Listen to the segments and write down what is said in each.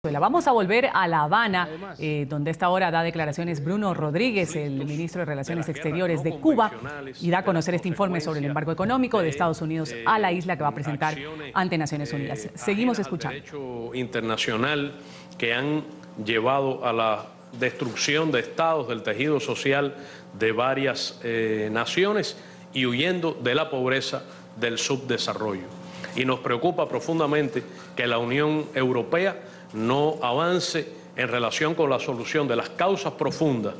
Vamos a volver a La Habana, donde a esta hora da declaraciones Bruno Rodríguez, el ministro de Relaciones Exteriores de Cuba, y da a conocer este informe sobre el embargo económico de Estados Unidos a la isla que va a presentar ante Naciones Unidas. Seguimos escuchando. Derecho internacional que han llevado a la destrucción de estados, del tejido social de varias naciones y huyendo de la pobreza, del subdesarrollo. Y nos preocupa profundamente que la Unión Europea no avance en relación con la solución de las causas profundas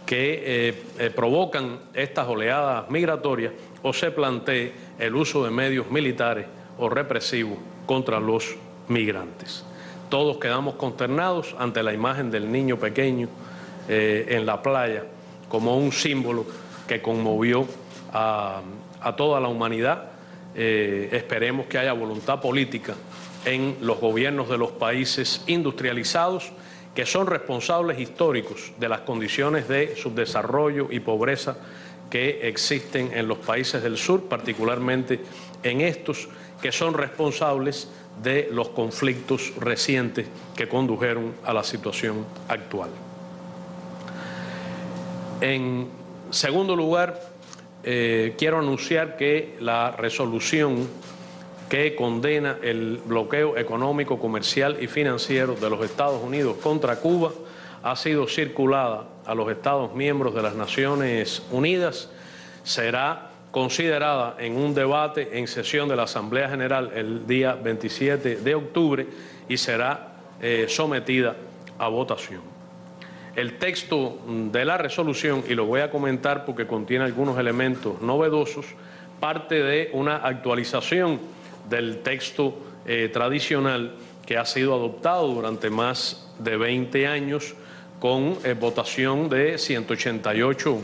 que provocan estas oleadas migratorias o se plantee el uso de medios militares o represivos contra los migrantes. Todos quedamos consternados ante la imagen del niño pequeño en la playa como un símbolo que conmovió a toda la humanidad. Esperemos que haya voluntad política en los gobiernos de los países industrializados que son responsables históricos de las condiciones de subdesarrollo y pobreza que existen en los países del sur, particularmente en estos que son responsables de los conflictos recientes que condujeron a la situación actual. En segundo lugar, quiero anunciar que la resolución que condena el bloqueo económico, comercial y financiero de los Estados Unidos contra Cuba ha sido circulada a los Estados miembros de las Naciones Unidas. Será considerada en un debate en sesión de la Asamblea General el día 27 de octubre y será sometida a votación. El texto de la resolución, y lo voy a comentar porque contiene algunos elementos novedosos, parte de una actualización del texto tradicional que ha sido adoptado durante más de 20 años con votación de 188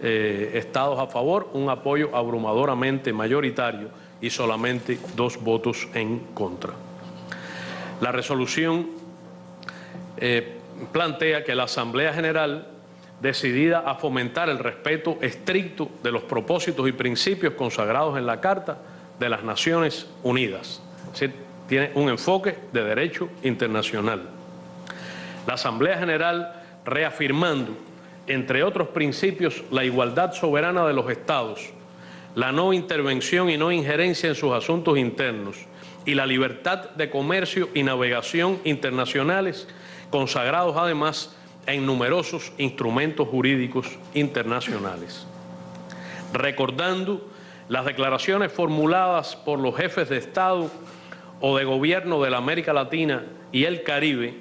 estados a favor, un apoyo abrumadoramente mayoritario y solamente 2 votos en contra. La resolución plantea que la Asamblea General, decidida a fomentar el respeto estricto de los propósitos y principios consagrados en la Carta de las Naciones Unidas, es decir, tiene un enfoque de derecho internacional. La Asamblea General, reafirmando, entre otros principios, la igualdad soberana de los Estados, la no intervención y no injerencia en sus asuntos internos y la libertad de comercio y navegación internacionales, consagrados además en numerosos instrumentos jurídicos internacionales. Recordando las declaraciones formuladas por los jefes de Estado o de gobierno de la América Latina y el Caribe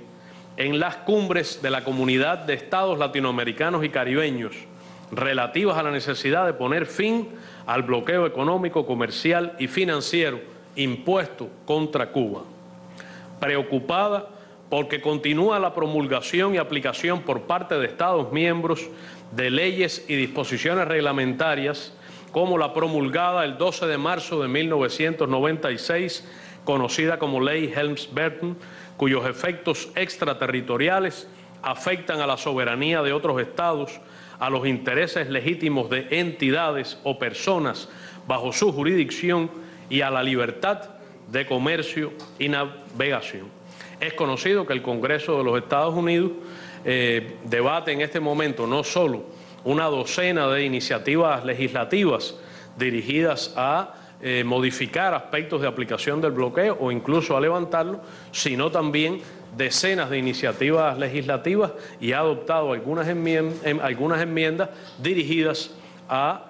en las cumbres de la Comunidad de Estados Latinoamericanos y Caribeños relativas a la necesidad de poner fin al bloqueo económico, comercial y financiero impuesto contra Cuba. Preocupada porque continúa la promulgación y aplicación por parte de Estados miembros de leyes y disposiciones reglamentarias como la promulgada el 12 de marzo de 1996, conocida como Ley Helms-Burton, cuyos efectos extraterritoriales afectan a la soberanía de otros estados, a los intereses legítimos de entidades o personas bajo su jurisdicción y a la libertad de comercio y navegación. Es conocido que el Congreso de los Estados Unidos debate en este momento no solo una docena de iniciativas legislativas dirigidas a modificar aspectos de aplicación del bloqueo o incluso a levantarlo, sino también decenas de iniciativas legislativas y ha adoptado algunas enmiendas dirigidas a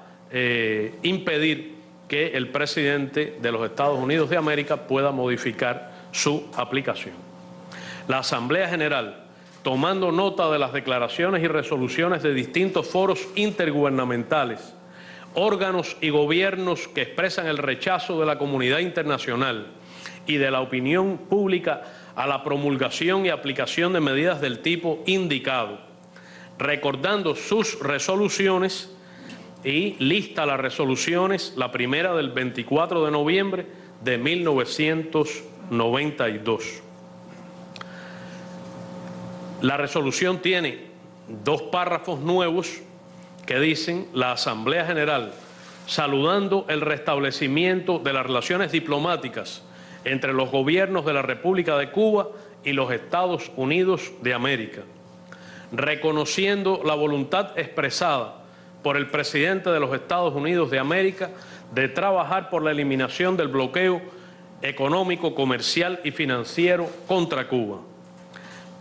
impedir que el presidente de los Estados Unidos de América pueda modificar su aplicación. La Asamblea General, tomando nota de las declaraciones y resoluciones de distintos foros intergubernamentales, órganos y gobiernos que expresan el rechazo de la comunidad internacional y de la opinión pública a la promulgación y aplicación de medidas del tipo indicado, recordando sus resoluciones y lista las resoluciones, la primera del 24 de noviembre de 1992. La resolución tiene 2 párrafos nuevos que dicen: la Asamblea General, saludando el restablecimiento de las relaciones diplomáticas entre los gobiernos de la República de Cuba y los Estados Unidos de América, reconociendo la voluntad expresada por el presidente de los Estados Unidos de América de trabajar por la eliminación del bloqueo económico, comercial y financiero contra Cuba.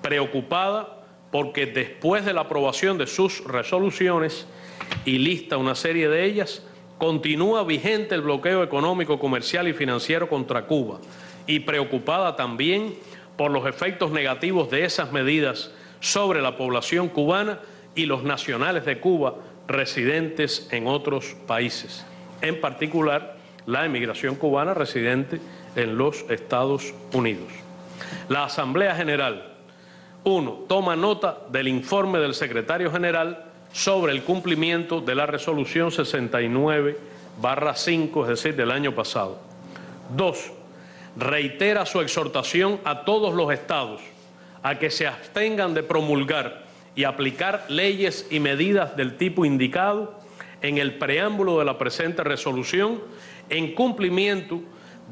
Preocupada porque después de la aprobación de sus resoluciones, y lista una serie de ellas, continúa vigente el bloqueo económico, comercial y financiero contra Cuba, y preocupada también por los efectos negativos de esas medidas sobre la población cubana y los nacionales de Cuba residentes en otros países, en particular la emigración cubana residente en los Estados Unidos. La Asamblea General, 1. Toma nota del informe del secretario general sobre el cumplimiento de la resolución 69/5, es decir, del año pasado. 2. Reitera su exhortación a todos los estados a que se abstengan de promulgar y aplicar leyes y medidas del tipo indicado en el preámbulo de la presente resolución en cumplimiento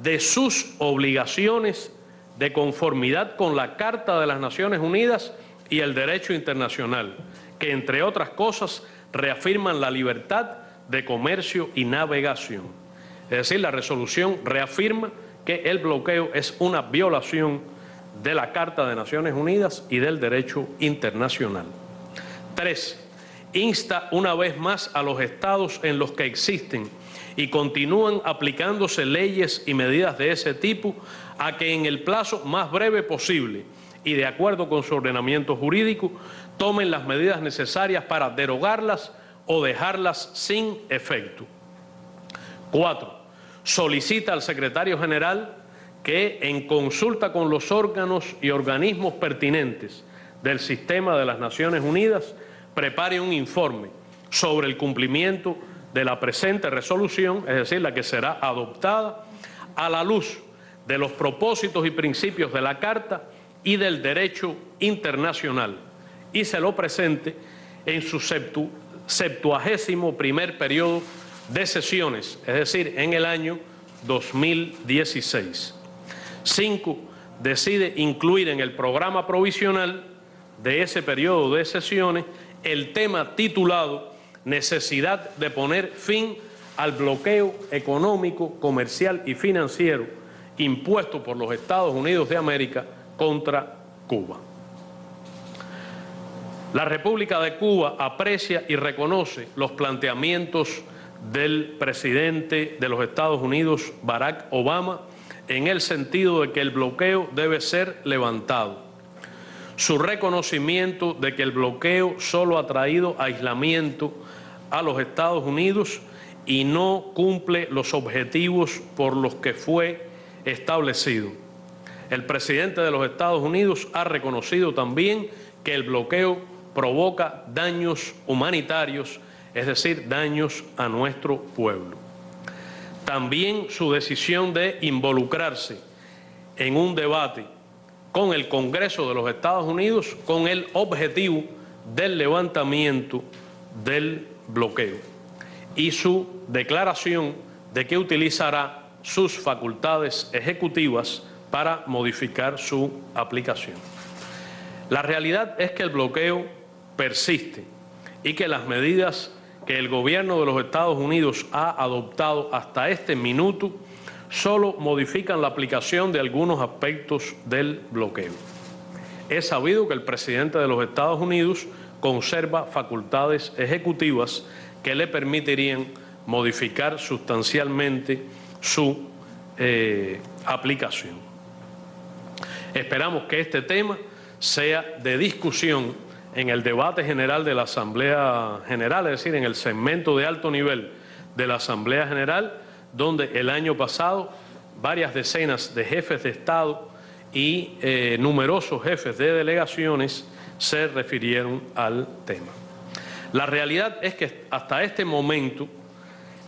de sus obligaciones de conformidad con la Carta de las Naciones Unidas y el derecho internacional, que entre otras cosas reafirman la libertad de comercio y navegación. Es decir, la resolución reafirma que el bloqueo es una violación de la Carta de Naciones Unidas y del derecho internacional. 3. Insta una vez más a los estados en los que existen y continúan aplicándose leyes y medidas de ese tipo a que en el plazo más breve posible y de acuerdo con su ordenamiento jurídico tomen las medidas necesarias para derogarlas o dejarlas sin efecto. 4. Solicita al secretario general que, en consulta con los órganos y organismos pertinentes del sistema de las Naciones Unidas, prepare un informe sobre el cumplimiento de la presente resolución, es decir, la que será adoptada, a la luz de los propósitos y principios de la Carta y del derecho internacional, y se lo presente en su 71º periodo de sesiones, es decir, en el año 2016. 5. Decide incluir en el programa provisional de ese periodo de sesiones el tema titulado Necesidad de poner fin al bloqueo económico, comercial y financiero impuesto por los Estados Unidos de América contra Cuba. La República de Cuba aprecia y reconoce los planteamientos del presidente de los Estados Unidos, Barack Obama, en el sentido de que el bloqueo debe ser levantado. Su reconocimiento de que el bloqueo solo ha traído aislamiento a los Estados Unidos y no cumple los objetivos por los que fue establecido. El presidente de los Estados Unidos ha reconocido también que el bloqueo provoca daños humanitarios, es decir, daños a nuestro pueblo. También su decisión de involucrarse en un debate con el Congreso de los Estados Unidos con el objetivo del levantamiento del bloqueo y su declaración de que utilizará sus facultades ejecutivas para modificar su aplicación. La realidad es que el bloqueo persiste y que las medidas que el gobierno de los Estados Unidos ha adoptado hasta este minuto solo modifican la aplicación de algunos aspectos del bloqueo. Es sabido que el presidente de los Estados Unidos conserva facultades ejecutivas que le permitirían modificar sustancialmente su aplicación. Esperamos que este tema sea de discusión en el debate general de la Asamblea General, es decir, en el segmento de alto nivel de la Asamblea General, donde el año pasado varias decenas de jefes de Estado y numerosos jefes de delegaciones se refirieron al tema. La realidad es que hasta este momento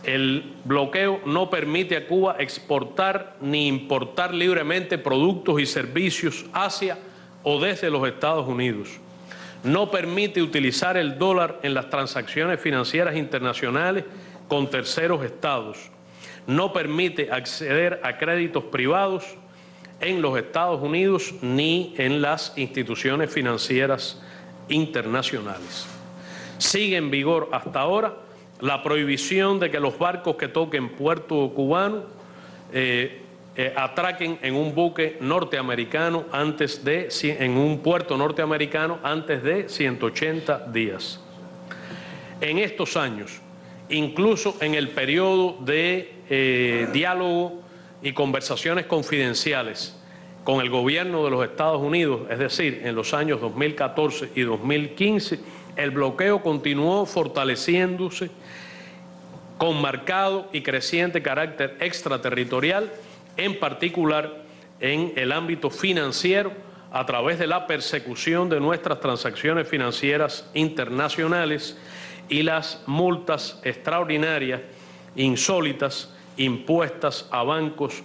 el bloqueo no permite a Cuba exportar ni importar libremente productos y servicios hacia o desde los Estados Unidos. No permite utilizar el dólar en las transacciones financieras internacionales con terceros estados. No permite acceder a créditos privados en los Estados Unidos ni en las instituciones financieras internacionales. Sigue en vigor hasta ahora la prohibición de que los barcos que toquen puerto cubano atraquen en un buque norteamericano en un puerto norteamericano antes de 180 días. En estos años, incluso en el periodo de diálogo y conversaciones confidenciales con el gobierno de los Estados Unidos, es decir, en los años 2014 y 2015, el bloqueo continuó fortaleciéndose con marcado y creciente carácter extraterritorial, en particular en el ámbito financiero, a través de la persecución de nuestras transacciones financieras internacionales y las multas extraordinarias, insólitas, impuestas a bancos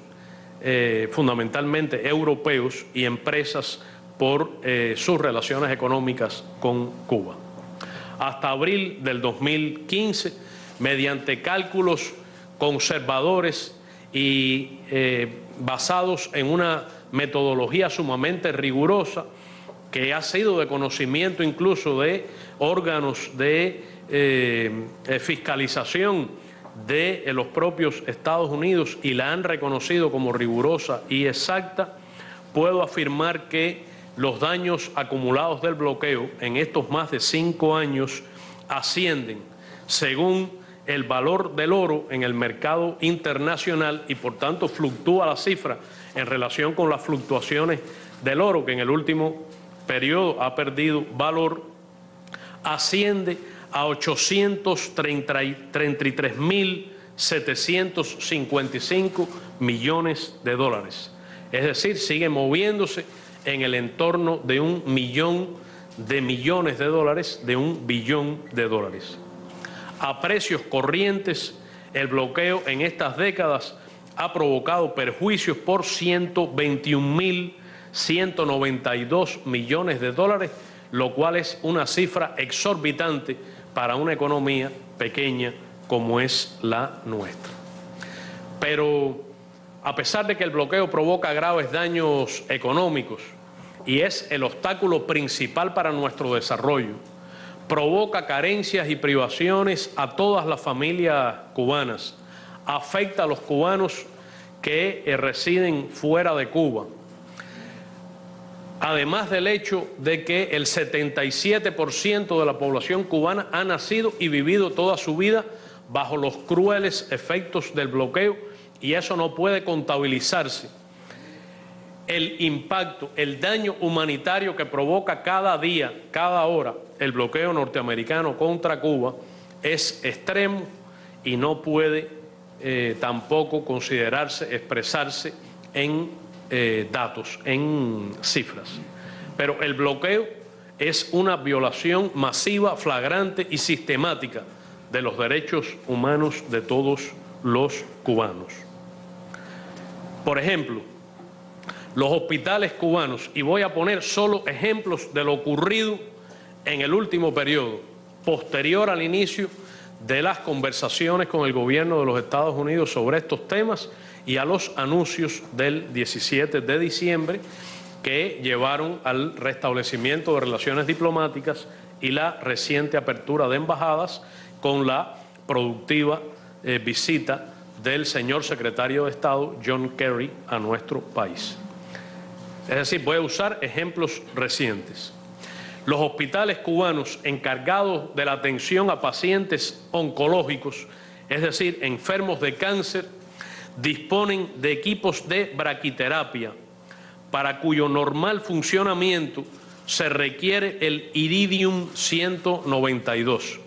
fundamentalmente europeos y empresas por sus relaciones económicas con Cuba. Hasta abril del 2015, mediante cálculos conservadores y basados en una metodología sumamente rigurosa, que ha sido de conocimiento incluso de órganos de fiscalización de los propios Estados Unidos y la han reconocido como rigurosa y exacta, puedo afirmar que los daños acumulados del bloqueo en estos más de 5 años ascienden, según el valor del oro en el mercado internacional, y por tanto fluctúa la cifra en relación con las fluctuaciones del oro, que en el último periodo ha perdido valor, asciende a 833.755 millones de dólares. Es decir, sigue moviéndose en el entorno de 1 millón de millones de dólares, de 1 billón de dólares. A precios corrientes, el bloqueo en estas décadas ha provocado perjuicios por 121.192 millones de dólares, lo cual es una cifra exorbitante para una economía pequeña como es la nuestra. Pero a pesar de que el bloqueo provoca graves daños económicos y es el obstáculo principal para nuestro desarrollo, provoca carencias y privaciones a todas las familias cubanas, afecta a los cubanos que residen fuera de Cuba, además del hecho de que el 77% de la población cubana ha nacido y vivido toda su vida bajo los crueles efectos del bloqueo, y eso no puede contabilizarse. El impacto, el daño humanitario que provoca cada día, cada hora, el bloqueo norteamericano contra Cuba es extremo y no puede tampoco considerarse, expresarse en datos, en cifras. Pero el bloqueo es una violación masiva, flagrante y sistemática de los derechos humanos de todos los cubanos. Por ejemplo, los hospitales cubanos, y voy a poner solo ejemplos de lo ocurrido en el último periodo, posterior al inicio de las conversaciones con el gobierno de los Estados Unidos sobre estos temas y a los anuncios del 17 de diciembre que llevaron al restablecimiento de relaciones diplomáticas y la reciente apertura de embajadas con la productiva visita del señor secretario de Estado John Kerry a nuestro país. Es decir, voy a usar ejemplos recientes. Los hospitales cubanos encargados de la atención a pacientes oncológicos, es decir, enfermos de cáncer, disponen de equipos de braquiterapia para cuyo normal funcionamiento se requiere el iridium 192.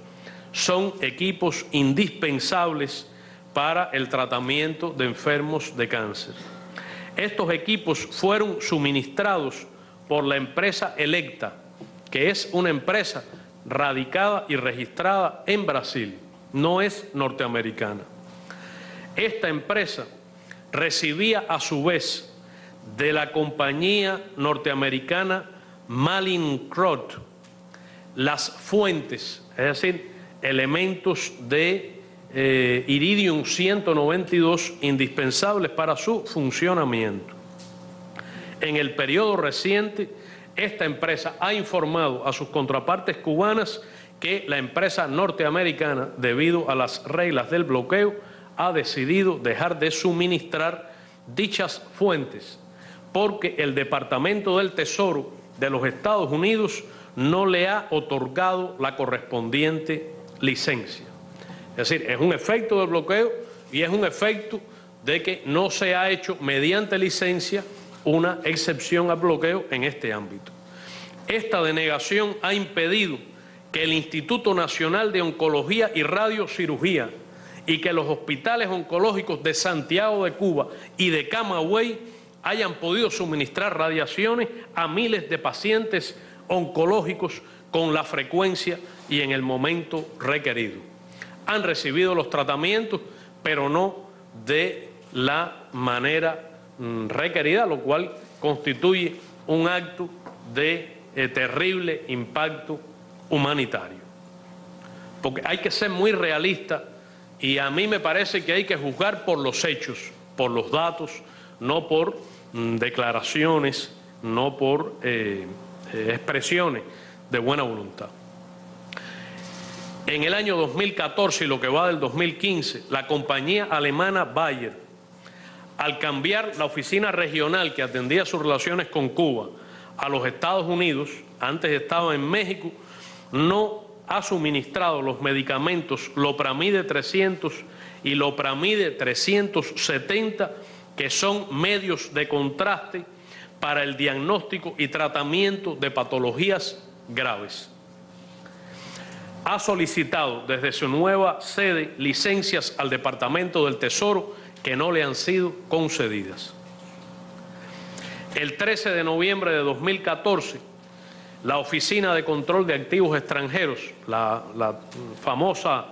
Son equipos indispensables para el tratamiento de enfermos de cáncer. Estos equipos fueron suministrados por la empresa Electa, que es una empresa radicada y registrada en Brasil, no es norteamericana. Esta empresa recibía a su vez de la compañía norteamericana Mallinckrodt las fuentes, es decir, elementos de iridium 192 indispensables para su funcionamiento. En el periodo reciente, esta empresa ha informado a sus contrapartes cubanas que la empresa norteamericana, debido a las reglas del bloqueo, ha decidido dejar de suministrar dichas fuentes porque el Departamento del Tesoro de los Estados Unidos no le ha otorgado la correspondiente licencia. Es decir, es un efecto del bloqueo y es un efecto de que no se ha hecho mediante licencia una excepción al bloqueo en este ámbito. Esta denegación ha impedido que el Instituto Nacional de Oncología y Radiocirugía y que los hospitales oncológicos de Santiago de Cuba y de Camagüey hayan podido suministrar radiaciones a miles de pacientes oncológicos con la frecuencia y en el momento requerido. Han recibido los tratamientos, pero no de la manera requerida, lo cual constituye un acto de terrible impacto humanitario. Porque hay que ser muy realista y a mí me parece que hay que juzgar por los hechos, por los datos, no por declaraciones, no por expresiones de buena voluntad. En el año 2014 y lo que va del 2015, la compañía alemana Bayer, al cambiar la oficina regional que atendía sus relaciones con Cuba a los Estados Unidos, antes estaba en México, no ha suministrado los medicamentos Lopramide 300 y Lopramide 370, que son medios de contraste para el diagnóstico y tratamiento de patologías graves. Ha solicitado desde su nueva sede licencias al Departamento del Tesoro que no le han sido concedidas. El 13 de noviembre de 2014, la Oficina de Control de Activos Extranjeros, la famosa,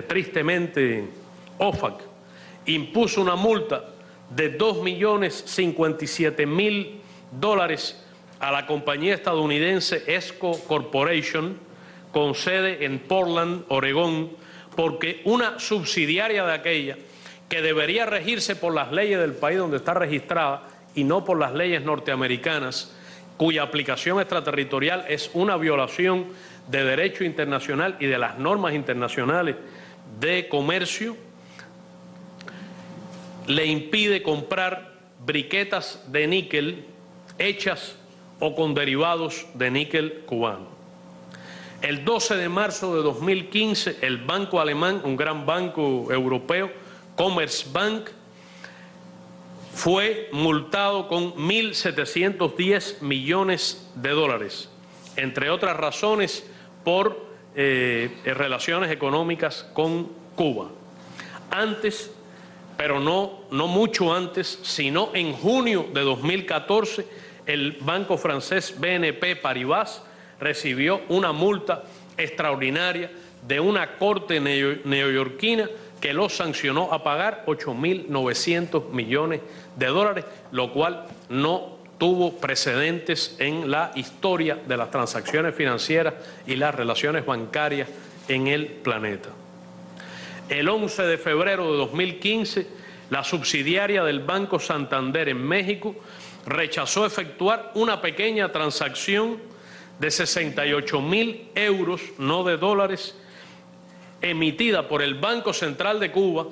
tristemente, OFAC, impuso una multa de $2.057.000 a la compañía estadounidense ESCO Corporation, con sede en Portland, Oregón, porque una subsidiaria de aquella, que debería regirse por las leyes del país donde está registrada y no por las leyes norteamericanas, cuya aplicación extraterritorial es una violación de derecho internacional y de las normas internacionales de comercio, le impide comprar briquetas de níquel hechas o con derivados de níquel cubano. El 12 de marzo de 2015, el banco alemán, un gran banco europeo, Commerzbank, fue multado con $1.710 millones, entre otras razones por relaciones económicas con Cuba. Antes, pero no mucho antes, sino en junio de 2014, el banco francés BNP Paribas recibió una multa extraordinaria de una corte neoyorquina que lo sancionó a pagar $8.900 millones, lo cual no tuvo precedentes en la historia de las transacciones financieras y las relaciones bancarias en el planeta. El 11 de febrero de 2015, la subsidiaria del Banco Santander en México rechazó efectuar una pequeña transacción de 68.000 euros, no de dólares, emitida por el Banco Central de Cuba,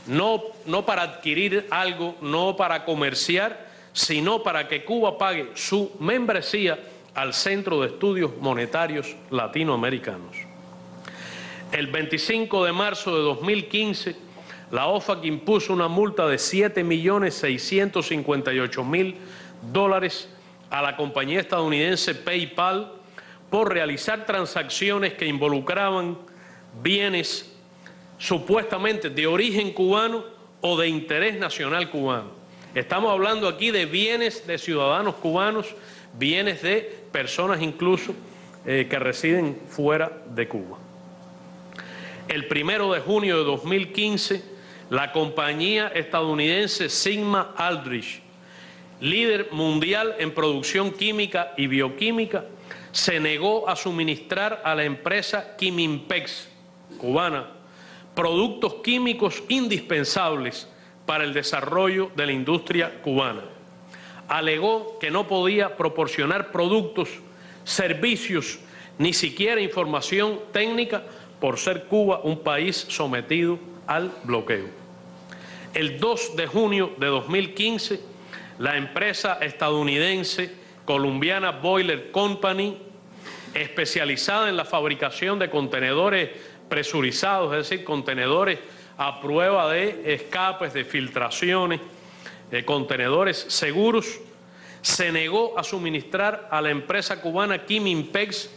no para adquirir algo, no para comerciar, sino para que Cuba pague su membresía al Centro de Estudios Monetarios Latinoamericanos. El 25 de marzo de 2015, la OFAC impuso una multa de $7.658.000 a la compañía estadounidense PayPal por realizar transacciones que involucraban bienes supuestamente de origen cubano o de interés nacional cubano. Estamos hablando aquí de bienes de ciudadanos cubanos, bienes de personas incluso que residen fuera de Cuba. El 1 de junio de 2015, la compañía estadounidense Sigma Aldrich, líder mundial en producción química y bioquímica, se negó a suministrar a la empresa Quimimpex, cubana, productos químicos indispensables para el desarrollo de la industria cubana. alegó que no podía proporcionar productos, servicios, ni siquiera información técnica por ser Cuba un país sometido al bloqueo. El 2 de junio de 2015, la empresa estadounidense Columbiana Boiler Company, especializada en la fabricación de contenedores presurizados, es decir, contenedores a prueba de escapes, de filtraciones, de contenedores seguros, se negó a suministrar a la empresa cubana Quimimpex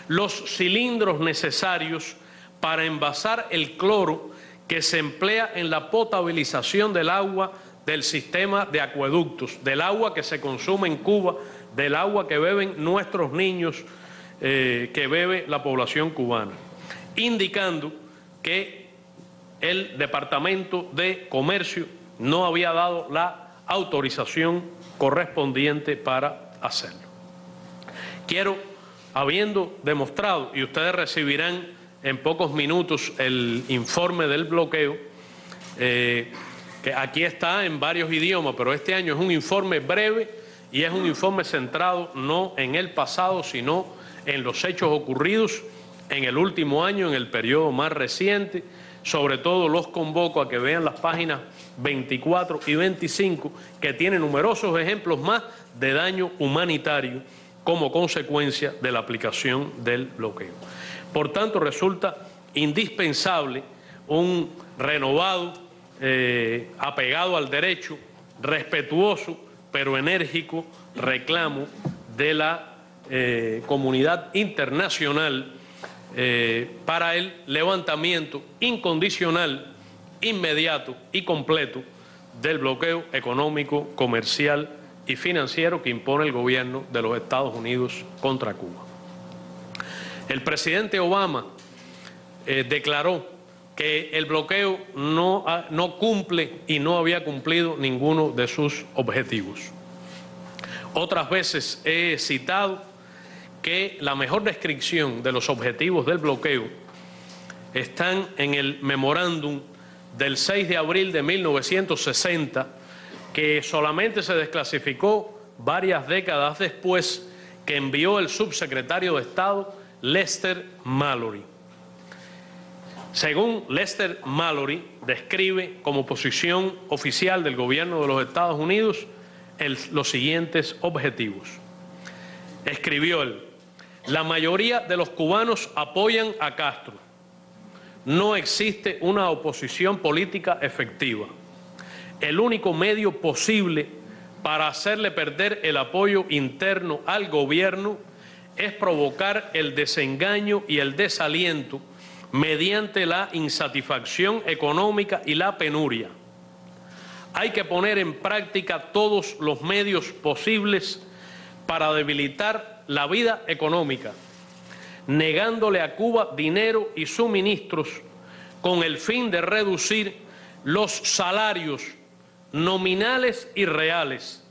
los cilindros necesarios para envasar el cloro que se emplea en la potabilización del agua del sistema de acueductos, del agua que se consume en Cuba, del agua que beben nuestros niños, que bebe la población cubana, indicando que el Departamento de Comercio no había dado la autorización correspondiente para hacerlo. Quiero, habiendo demostrado, y ustedes recibirán en pocos minutos el informe del bloqueo, que aquí está en varios idiomas, pero este año es un informe breve y es un informe centrado no en el pasado, sino en los hechos ocurridos en el último año, en el periodo más reciente. Sobre todo los convoco a que vean las páginas 24 y 25, que tienen numerosos ejemplos más de daño humanitario como consecuencia de la aplicación del bloqueo. Por tanto, resulta indispensable un renovado, apegado al derecho, respetuoso pero enérgico reclamo de la comunidad internacional para el levantamiento incondicional, inmediato y completo del bloqueo económico, comercial y financiero que impone el gobierno de los Estados Unidos contra Cuba. El presidente Obama declaró que el bloqueo no cumple y no había cumplido ninguno de sus objetivos. Otras veces he citado que la mejor descripción de los objetivos del bloqueo están en el memorándum del 6 de abril de 1960, que solamente se desclasificó varias décadas después, que envió el subsecretario de Estado Lester Mallory. Según Lester Mallory, describe como posición oficial del gobierno de los Estados Unidos los siguientes objetivos. Escribió él: la mayoría de los cubanos apoyan a Castro. No existe una oposición política efectiva. El único medio posible para hacerle perder el apoyo interno al gobierno es provocar el desengaño y el desaliento mediante la insatisfacción económica y la penuria. Hay que poner en práctica todos los medios posibles para debilitar la vida económica, negándole a Cuba dinero y suministros con el fin de reducir los salarios nominales y reales,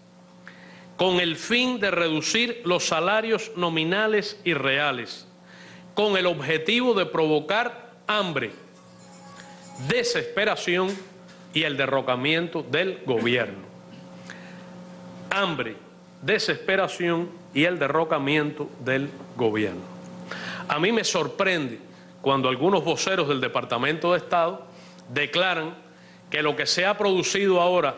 con el fin de reducir los salarios nominales y reales, con el objetivo de provocar hambre, desesperación y el derrocamiento del gobierno. Hambre, desesperación y el derrocamiento del gobierno. A mí me sorprende cuando algunos voceros del Departamento de Estado declaran que lo que se ha producido ahora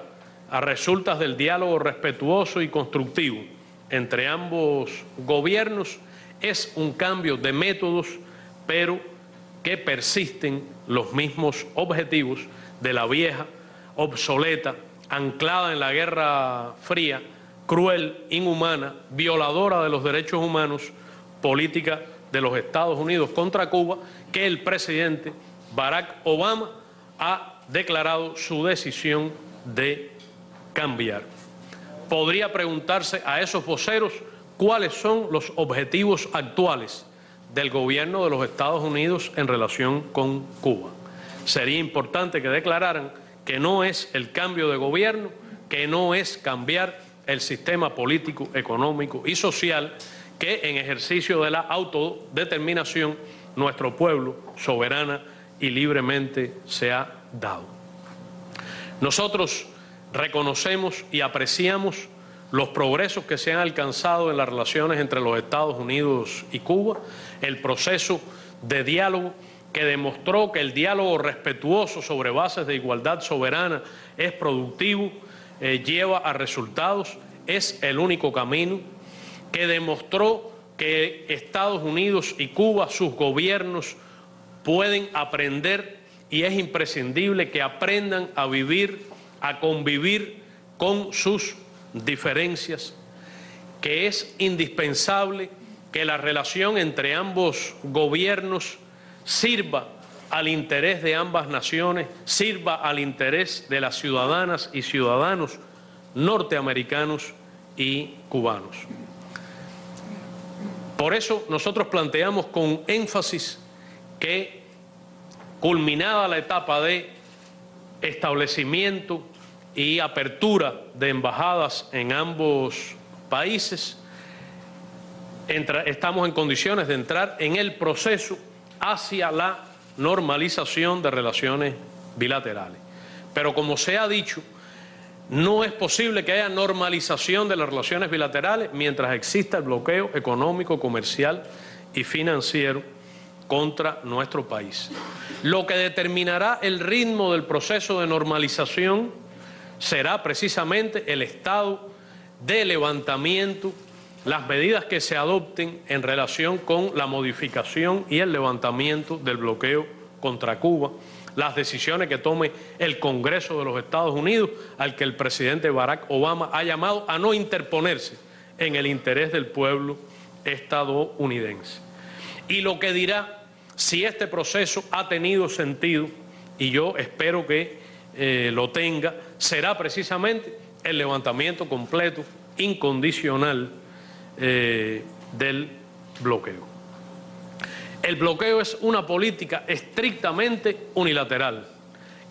a resultas del diálogo respetuoso y constructivo entre ambos gobiernos es un cambio de métodos, pero que persisten los mismos objetivos de la vieja, obsoleta, anclada en la Guerra Fría, cruel, inhumana, violadora de los derechos humanos, política de los Estados Unidos contra Cuba, que el presidente Barack Obama ha declarado su decisión de cambiar. Podría preguntarse a esos voceros cuáles son los objetivos actuales del gobierno de los Estados Unidos en relación con Cuba. Sería importante que declararan que no es el cambio de gobierno, que no es cambiar el sistema político, económico y social que en ejercicio de la autodeterminación nuestro pueblo soberana y libremente se ha dado. Nosotros reconocemos y apreciamos los progresos que se han alcanzado en las relaciones entre los Estados Unidos y Cuba, el proceso de diálogo que demostró que el diálogo respetuoso sobre bases de igualdad soberana es productivo, lleva a resultados, es el único camino, que demostró que Estados Unidos y Cuba, sus gobiernos, pueden aprender y es imprescindible que aprendan a vivir, a convivir con sus diferencias, que es indispensable que la relación entre ambos gobiernos sirva al interés de ambas naciones, sirva al interés de las ciudadanas y ciudadanos norteamericanos y cubanos. Por eso nosotros planteamos con énfasis que, culminada la etapa de establecimiento y apertura de embajadas en ambos países, estamos en condiciones de entrar en el proceso hacia la normalización de relaciones bilaterales. Pero como se ha dicho, no es posible que haya normalización de las relaciones bilaterales mientras exista el bloqueo económico, comercial y financiero contra nuestro país. Lo que determinará el ritmo del proceso de normalización será precisamente el estado de levantamiento, las medidas que se adopten en relación con la modificación y el levantamiento del bloqueo contra Cuba, las decisiones que tome el Congreso de los Estados Unidos, al que el presidente Barack Obama ha llamado a no interponerse en el interés del pueblo estadounidense. Y lo que dirá si este proceso ha tenido sentido, y yo espero que lo tenga, será precisamente el levantamiento completo, incondicional, del bloqueo. El bloqueo es una política estrictamente unilateral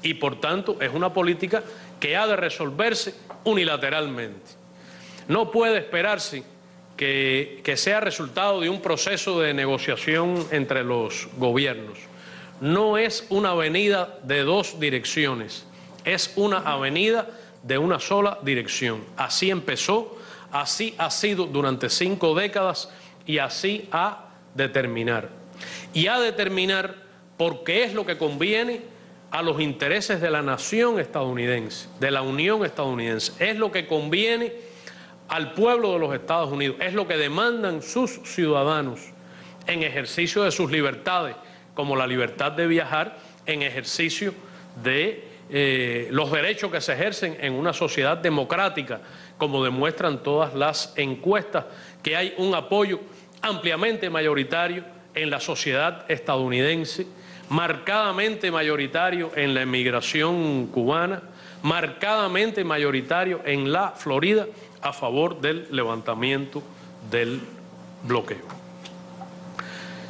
y, por tanto, es una política que ha de resolverse unilateralmente. No puede esperarse que sea resultado de un proceso de negociación entre los gobiernos. No es una avenida de dos direcciones, es una avenida de una sola dirección. Así empezó, así ha sido durante 5 décadas y así ha de terminar. Y ha de terminar porque es lo que conviene a los intereses de la nación estadounidense, de la Unión estadounidense. Es lo que conviene al pueblo de los Estados Unidos, es lo que demandan sus ciudadanos en ejercicio de sus libertades, como la libertad de viajar, en ejercicio de los derechos que se ejercen en una sociedad democrática, como demuestran todas las encuestas, que hay un apoyo ampliamente mayoritario en la sociedad estadounidense, marcadamente mayoritario en la emigración cubana, marcadamente mayoritario en la Florida a favor del levantamiento del bloqueo.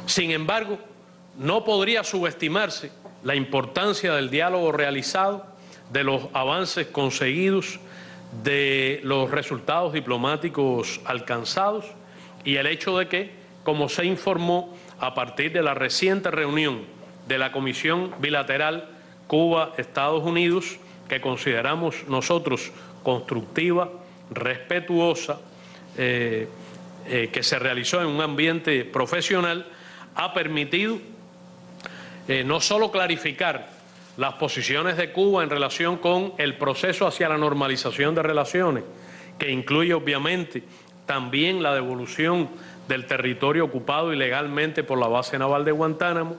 Sin embargo, no podría subestimarse la importancia del diálogo realizado, de los avances conseguidos, de los resultados diplomáticos alcanzados y el hecho de que, como se informó a partir de la reciente reunión de la Comisión Bilateral Cuba-Estados Unidos, que consideramos nosotros constructiva, respetuosa, que se realizó en un ambiente profesional, ha permitido no solo clarificar las posiciones de Cuba en relación con el proceso hacia la normalización de relaciones, que incluye obviamente también la devolución del territorio ocupado ilegalmente por la base naval de Guantánamo,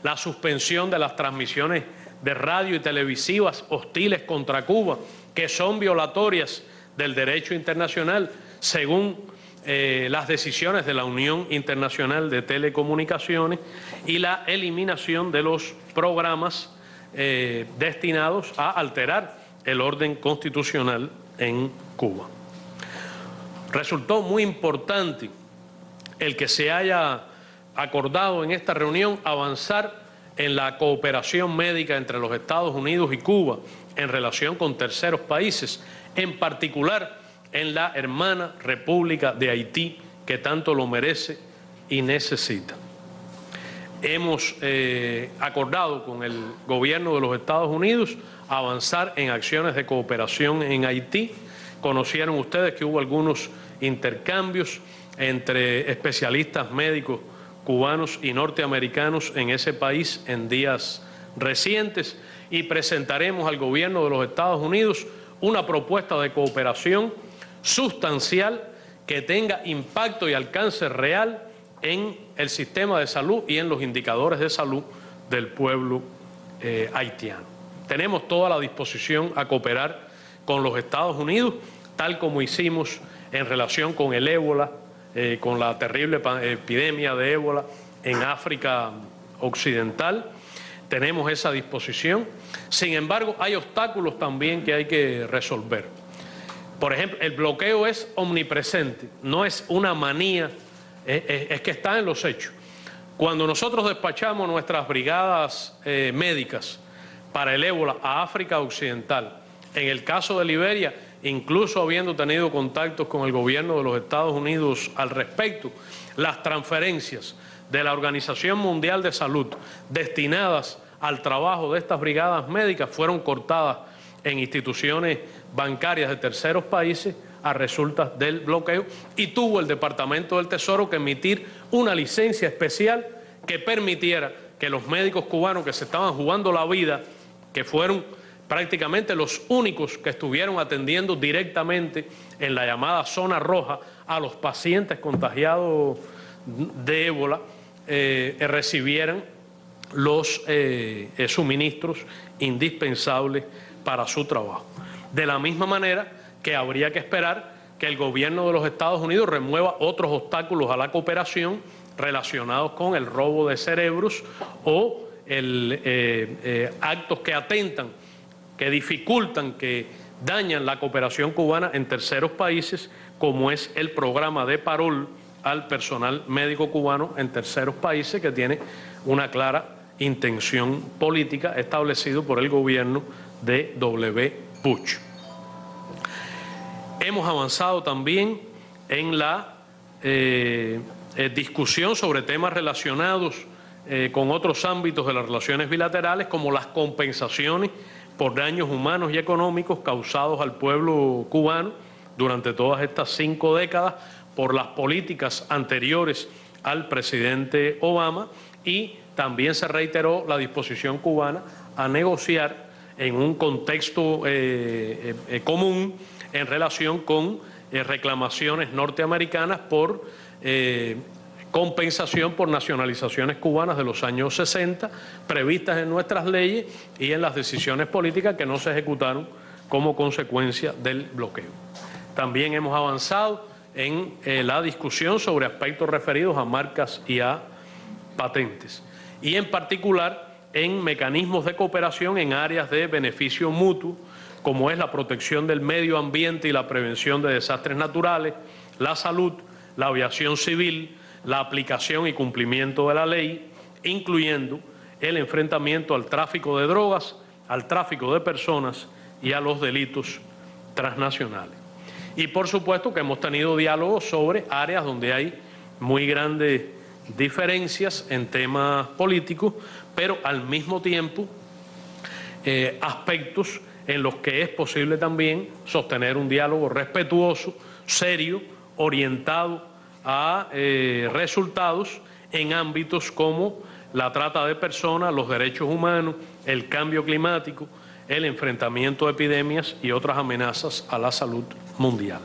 la suspensión de las transmisiones de radio y televisivas hostiles contra Cuba, que son violatorias del derecho internacional, según las decisiones de la Unión Internacional de Telecomunicaciones, y la eliminación de los programas destinados a alterar el orden constitucional en Cuba. Resultó muy importante el que se haya acordado en esta reunión avanzar en la cooperación médica entre los Estados Unidos y Cuba en relación con terceros países, en particular en la hermana República de Haití, que tanto lo merece y necesita. Hemos acordado con el gobierno de los Estados Unidos avanzar en acciones de cooperación en Haití, conocieron ustedes que hubo algunos intercambios entre especialistas médicos cubanos y norteamericanos en ese país en días recientes, y presentaremos al gobierno de los Estados Unidos una propuesta de cooperación sustancial que tenga impacto y alcance real en el sistema de salud y en los indicadores de salud del pueblo haitiano. Tenemos toda la disposición a cooperar con los Estados Unidos, tal como hicimos en relación con el ébola, con la terrible epidemia de ébola en África Occidental. Tenemos esa disposición. Sin embargo, hay obstáculos también que hay que resolver. Por ejemplo, el bloqueo es omnipresente, no es una manía, es que está en los hechos. Cuando nosotros despachamos nuestras brigadas médicas para el ébola a África Occidental, en el caso de Liberia, incluso habiendo tenido contactos con el gobierno de los Estados Unidos al respecto, las transferencias de la Organización Mundial de Salud destinadas al trabajo de estas brigadas médicas fueron cortadas en instituciones bancarias de terceros países a resultas del bloqueo, y tuvo el Departamento del Tesoro que emitir una licencia especial que permitiera que los médicos cubanos que se estaban jugando la vida, que fueron prácticamente los únicos que estuvieron atendiendo directamente en la llamada zona roja a los pacientes contagiados de ébola, recibieran los suministros indispensables para su trabajo. De la misma manera que habría que esperar que el gobierno de los Estados Unidos remueva otros obstáculos a la cooperación relacionados con el robo de cerebros o actos que atentan, que dificultan, que dañan la cooperación cubana en terceros países, como es el programa de parol al personal médico cubano en terceros países, que tiene una clara intención política establecido por el gobierno de W. Bush. Hemos avanzado también en la discusión sobre temas relacionados con otros ámbitos de las relaciones bilaterales, como las compensaciones por daños humanos y económicos causados al pueblo cubano durante todas estas 5 décadas por las políticas anteriores al presidente Obama, y también se reiteró la disposición cubana a negociar en un contexto común en relación con reclamaciones norteamericanas por compensación por nacionalizaciones cubanas de los años 60, previstas en nuestras leyes y en las decisiones políticas que no se ejecutaron como consecuencia del bloqueo. También hemos avanzado en la discusión sobre aspectos referidos a marcas y a patentes, y en particular en mecanismos de cooperación en áreas de beneficio mutuo, como es la protección del medio ambiente y la prevención de desastres naturales, la salud, la aviación civil, la aplicación y cumplimiento de la ley, incluyendo el enfrentamiento al tráfico de drogas, al tráfico de personas y a los delitos transnacionales. Y por supuesto que hemos tenido diálogos sobre áreas donde hay muy grandes diferencias en temas políticos, pero al mismo tiempo aspectos en los que es posible también sostener un diálogo respetuoso, serio, orientado a resultados en ámbitos como la trata de personas, los derechos humanos, el cambio climático, el enfrentamiento a epidemias y otras amenazas a la salud mundial.